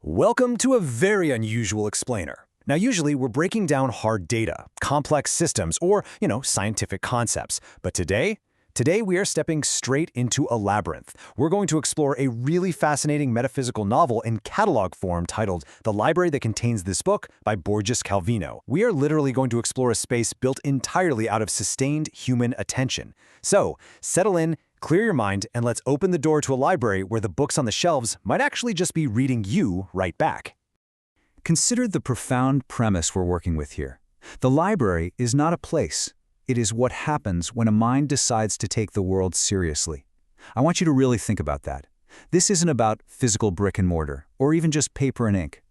Welcome to a very unusual explainer. Now, usually we're breaking down hard data, complex systems, or, scientific concepts. But today we are stepping straight into a labyrinth. We're going to explore a really fascinating metaphysical novel in catalog form titled The Library That Contains This Book by Borges Calvino. We are literally going to explore a space built entirely out of sustained human attention. So, settle in, clear your mind, and let's open the door to a library where the books on the shelves might actually just be reading you right back. Consider the profound premise we're working with here. The library is not a place. It is what happens when a mind decides to take the world seriously. I want you to really think about that. This isn't about physical brick and mortar, or even just paper and ink.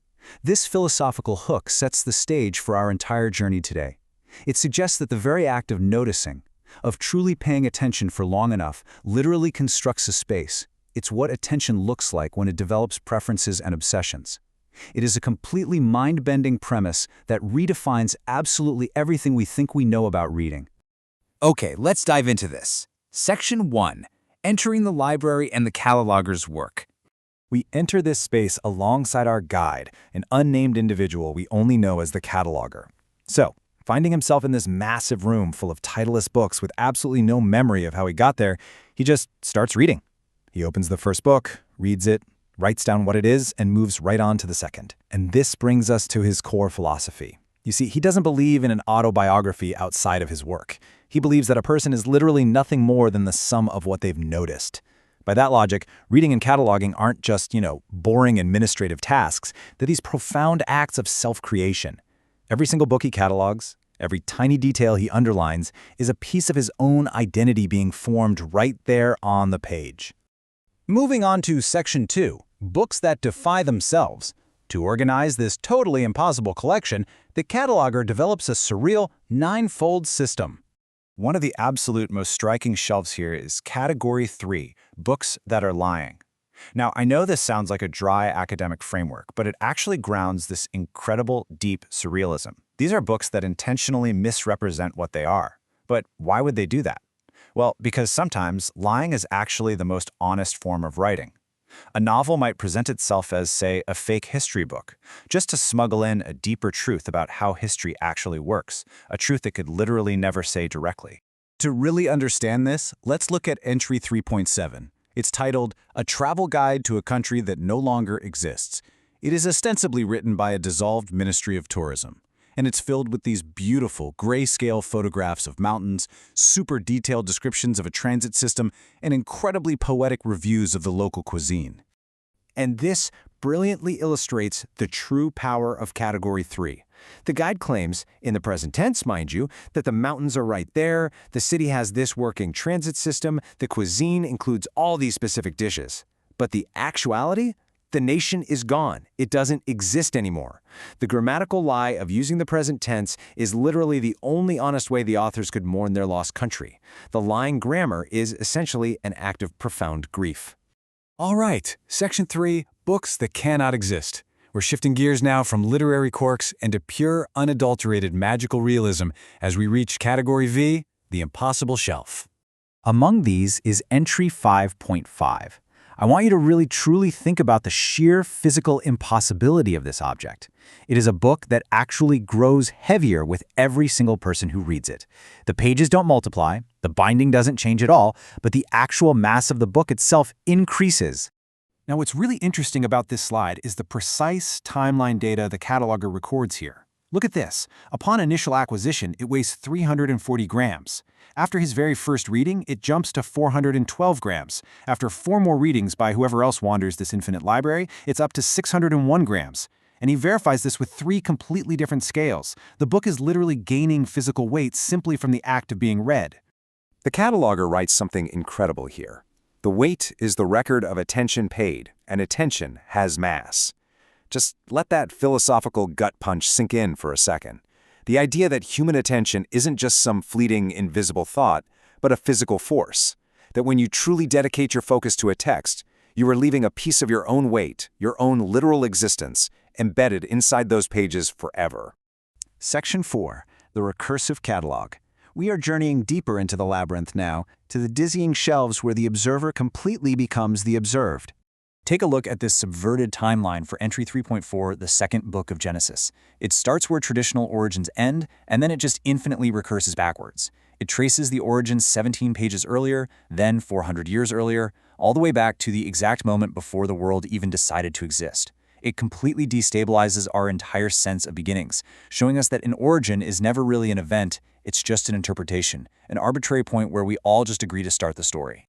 This philosophical hook sets the stage for our entire journey today. It suggests that the very act of noticing, of truly paying attention for long enough, literally constructs a space. It's what attention looks like when it develops preferences and obsessions. It is a completely mind-bending premise that redefines absolutely everything we think we know about reading. Okay, let's dive into this. Section 1. Entering the library and the cataloger's work. We enter this space alongside our guide, an unnamed individual we only know as the cataloger. So, finding himself in this massive room full of titleless books with absolutely no memory of how he got there, he just starts reading. He opens the first book, reads it, writes down what it is, and moves right on to the second. And this brings us to his core philosophy. You see, he doesn't believe in an autobiography outside of his work. He believes that a person is literally nothing more than the sum of what they've noticed. By that logic, reading and cataloging aren't just, boring administrative tasks. They're these profound acts of self-creation. Every single book he catalogs, every tiny detail he underlines, is a piece of his own identity being formed right there on the page. Moving on to Section 2, Books That Defy Themselves. To organize this totally impossible collection, the cataloger develops a surreal Ninefold System. One of the absolute most striking shelves here is Category 3, Books That Are Lying. Now, I know this sounds like a dry academic framework, but it actually grounds this incredible, deep surrealism. These are books that intentionally misrepresent what they are. But why would they do that? Well, because sometimes lying is actually the most honest form of writing. A novel might present itself as, say, a fake history book, just to smuggle in a deeper truth about how history actually works, a truth it could literally never say directly. To really understand this, let's look at entry 3.7. It's titled, A Travel Guide to a Country That No Longer Exists. It is ostensibly written by a dissolved Ministry of Tourism, and it's filled with these beautiful grayscale photographs of mountains, super detailed descriptions of a transit system, and incredibly poetic reviews of the local cuisine. And this brilliantly illustrates the true power of Category 3. The guide claims, in the present tense, mind you, that the mountains are right there, the city has this working transit system, the cuisine includes all these specific dishes. But the actuality? The nation is gone. It doesn't exist anymore. The grammatical lie of using the present tense is literally the only honest way the authors could mourn their lost country. The lying grammar is essentially an act of profound grief. All right, Section 3, Books That Cannot Exist. We're shifting gears now from literary quirks and to pure, unadulterated magical realism as we reach Category V, the impossible shelf. Among these is entry 5.5. I want you to really truly think about the sheer physical impossibility of this object. It is a book that actually grows heavier with every single person who reads it. The pages don't multiply, the binding doesn't change at all, but the actual mass of the book itself increases. Now, what's really interesting about this slide is the precise timeline data the cataloger records here. Look at this. Upon initial acquisition, it weighs 340 grams. After his very first reading, it jumps to 412 grams. After 4 more readings by whoever else wanders this infinite library, it's up to 601 grams. And he verifies this with 3 completely different scales. The book is literally gaining physical weight simply from the act of being read. The cataloger writes something incredible here. The weight is the record of attention paid, and attention has mass. Just let that philosophical gut punch sink in for a second. The idea that human attention isn't just some fleeting, invisible thought, but a physical force. That when you truly dedicate your focus to a text, you are leaving a piece of your own weight, your own literal existence, embedded inside those pages forever. Section 4, the recursive catalog. We are journeying deeper into the labyrinth now, to the dizzying shelves where the observer completely becomes the observed. Take a look at this subverted timeline for entry 3.4, the second book of Genesis. It starts where traditional origins end, and then it just infinitely recurses backwards. It traces the origins 17 pages earlier, then 400 years earlier, all the way back to the exact moment before the world even decided to exist. It completely destabilizes our entire sense of beginnings, showing us that an origin is never really an event, it's just an interpretation, an arbitrary point where we all just agree to start the story.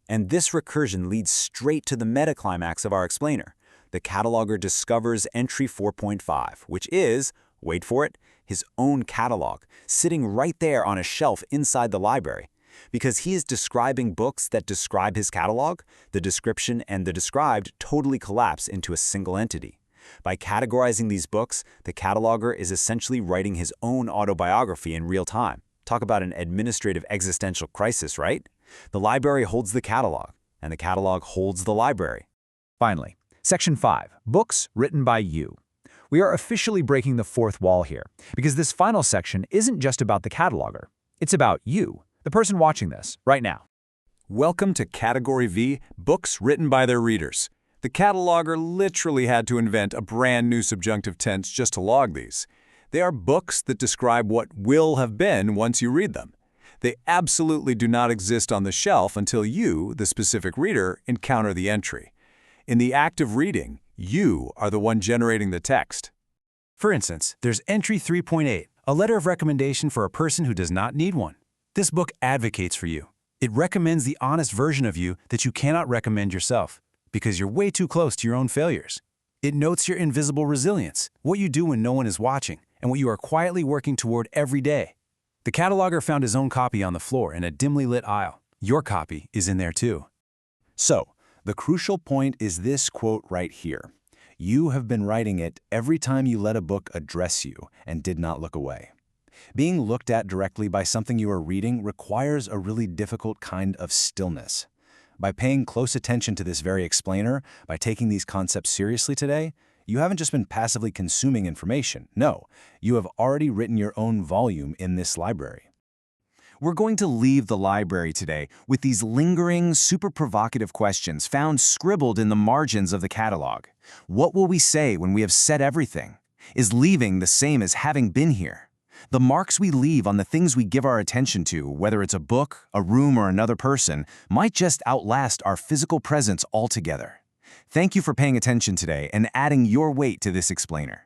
And this recursion leads straight to the meta-climax of our explainer. The cataloger discovers entry 4.5, which is, wait for it, his own catalog, sitting right there on a shelf inside the library. Because he is describing books that describe his catalog, the description and the described totally collapse into a single entity. By categorizing these books, the cataloger is essentially writing his own autobiography in real time. Talk about an administrative existential crisis, right? The library holds the catalog, and the catalog holds the library. Finally, Section 5, Books Written by You. We are officially breaking the fourth wall here, because this final section isn't just about the cataloger. It's about you, the person watching this, right now. Welcome to Category V, Books Written by Their Readers. The cataloger literally had to invent a brand new subjunctive tense just to log these. They are books that describe what will have been once you read them. They absolutely do not exist on the shelf until you, the specific reader, encounter the entry. In the act of reading, you are the one generating the text. For instance, there's entry 3.8, a letter of recommendation for a person who does not need one. This book advocates for you. It recommends the honest version of you that you cannot recommend yourself, because you're way too close to your own failures. It notes your invisible resilience, what you do when no one is watching, and what you are quietly working toward every day. The cataloger found his own copy on the floor in a dimly lit aisle. Your copy is in there too. So, the crucial point is this quote right here. You have been writing it every time you let a book address you and did not look away. Being looked at directly by something you are reading requires a really difficult kind of stillness. By paying close attention to this very explainer, by taking these concepts seriously today, you haven't just been passively consuming information. No, you have already written your own volume in this library. We're going to leave the library today with these lingering, super provocative questions found scribbled in the margins of the catalog. What will we say when we have said everything? Is leaving the same as having been here? The marks we leave on the things we give our attention to, whether it's a book, a room, or another person, might just outlast our physical presence altogether. Thank you for paying attention today and adding your weight to this explainer.